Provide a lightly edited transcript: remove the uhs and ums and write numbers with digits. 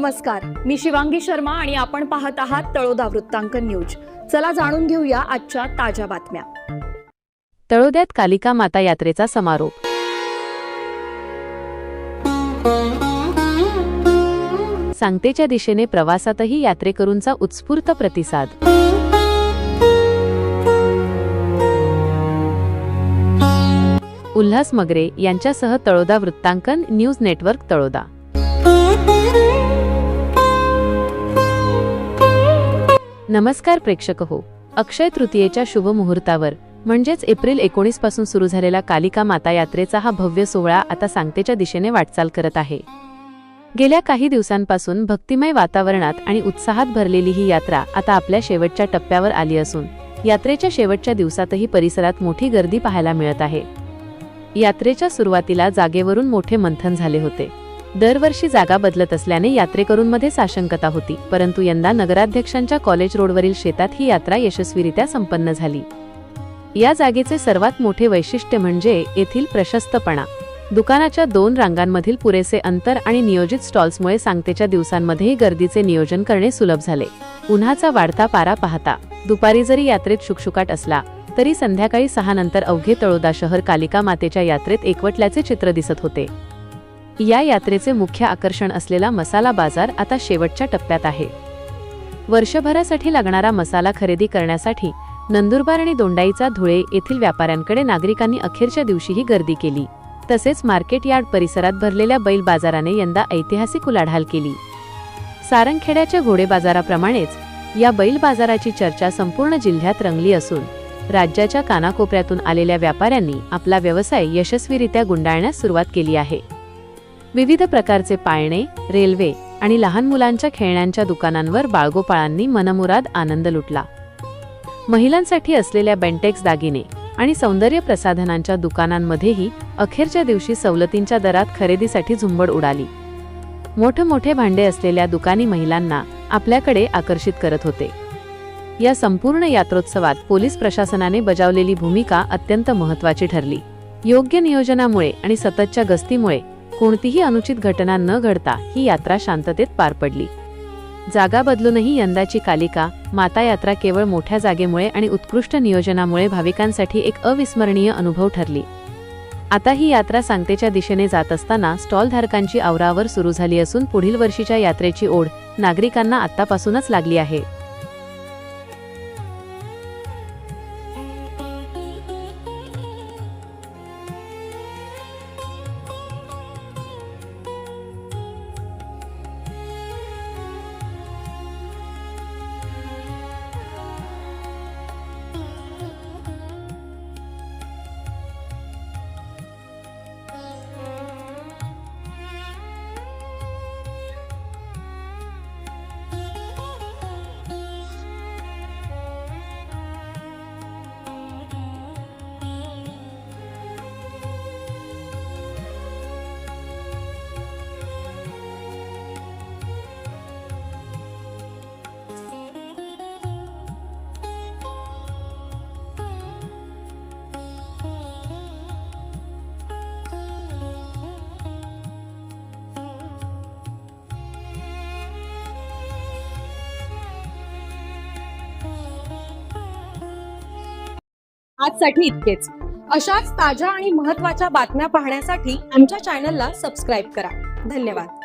नमस्कार, मी शिवांगी शर्मा आणि आपण पाहत आहात तळोदा वृत्तांकन न्यूज। चला जाणून घेऊया आजच्या ताज्या बातम्या। तळोद्यात कालिका माता यात्रेचा समारोप। सांगतेच्या दिशेने प्रवासातही यात्रेकरूंचा उत्स्फूर्त प्रतिसाद। उल्हास मगरे यांच्यासह तळोदा वृत्तांकन न्यूज नेटवर्क तळोदा। नमस्कार प्रेक्षक हो, अक्षय तृतीयेच्या शुभ मुहूर्तावर म्हणजेच एप्रिल 19 पासून सुरू झालेला कालिका माता यात्रेचा हा भव्य सोहळा आता सांगतेच्या दिशेने वाटचाल करत आहे। गेल्या काही दिवसांपासून भक्तिमय वातावरणात आणि उत्साहात भरलेली ही यात्रा आता आपल्या शेवटच्या टप्प्यावर आली असून यात्रेच्या शेवटच्या दिवसातही परिसरात मोठी गर्दी पाहायला मिळत आहे। यात्रेच्या सुरुवातीला जागेवरून मोठे मंथन झाले होते। दरवर्षी जागा बदलत असल्याने यात्रेकरूंमध्ये साशंकता होती, परंतु यंदा नगराध्यक्षांच्या कॉलेज रोडवरील शेतात ही यात्रा यशस्वीरित्या संपन्न झाली। या जागेचे सर्वात मोठे वैशिष्ट्य म्हणजे येथील प्रशस्तपणा। दुकानाच्या 2 रांगांमधील पुरेसे अंतर आणि नियोजित स्टॉल्समुळे सांगतेच्या दिवसांमध्येही गर्दीचे नियोजन करणे सुलभ झाले। उन्हाचा वाढता पारा पाहता दुपारी जरी यात्रेत शुकशुकाट असला तरी संध्याकाळी 6 नंतर अवघे तळोदा शहर कालिका मातेच्या यात्रेत एकवटल्याचे चित्र दिसत होते। या यात्रेचे मुख्य आकर्षण असलेला मसाला बाजार आता शेवटच्या टप्प्यात आहे। वर्षभरासाठी लागणारा मसाला खरेदी करण्यासाठी नंदुरबार आणि दोंडाईचा धुळे येथील व्यापाऱ्यांकडे नागरिकांनी अखेरच्या दिवशीही गर्दी केली। तसेच मार्केट यार्ड परिसरात भरलेल्या बैल बाजाराने यंदा ऐतिहासिक उलाढाल केली। सारंगखेड्याच्या घोडे बाजाराप्रमाणेच या बैल बाजाराची चर्चा संपूर्ण जिल्ह्यात रंगली असून राज्याच्या कानाकोपऱ्यातून आलेल्या व्यापाऱ्यांनी आपला व्यवसाय यशस्वीरित्या गुंडाळण्यास सुरुवात केली आहे। विविध प्रकारचे पाळणे, रेल्वे आणि लहान मुलांच्या खेळण्यांच्या दुकानांवर बाळगोपाळांनी मनमुराद आनंद लुटला। महिलांसाठी असलेल्या बेंटेक्स दागिने आणि सौंदर्य प्रसाधनांच्या दुकानांमध्येही अखेरच्या दिवशी सवलतींच्या दरात खरेदीसाठी झुंबड उडाली। मोठमोठे भांडे असलेल्या दुकानी महिलांना आपल्याकडे आकर्षित करत होते। या संपूर्ण यात्रोत्सवात पोलीस प्रशासनाने बजावलेली भूमिका अत्यंत महत्त्वाची ठरली। योग्य नियोजनामुळे आणि सततच्या गस्तीमुळे कोणतीही अनुचित घटना न घडता ही यात्रा शांततेत पार पडली। जागा बदलूनही यंदाची कालिका माता यात्रा केवळ मोठ्या जागेमुळे आणि उत्कृष्ट नियोजनामुळे भाविकांसाठी एक अविस्मरणीय अनुभव ठरली। आता ही यात्रा सांगतेच्या दिशेने जात असताना स्टॉलधारकांची आवरावर सुरू झाली असून पुढील वर्षीच्या यात्रेची ओढ नागरिकांना आतापासूनच लागली आहे। आजसाठी इतकेच। अशाच ताज्या आणि महत्त्वाच्या बातम्या पाहण्यासाठी आमच्या चॅनलला सबस्क्राइब करा। धन्यवाद।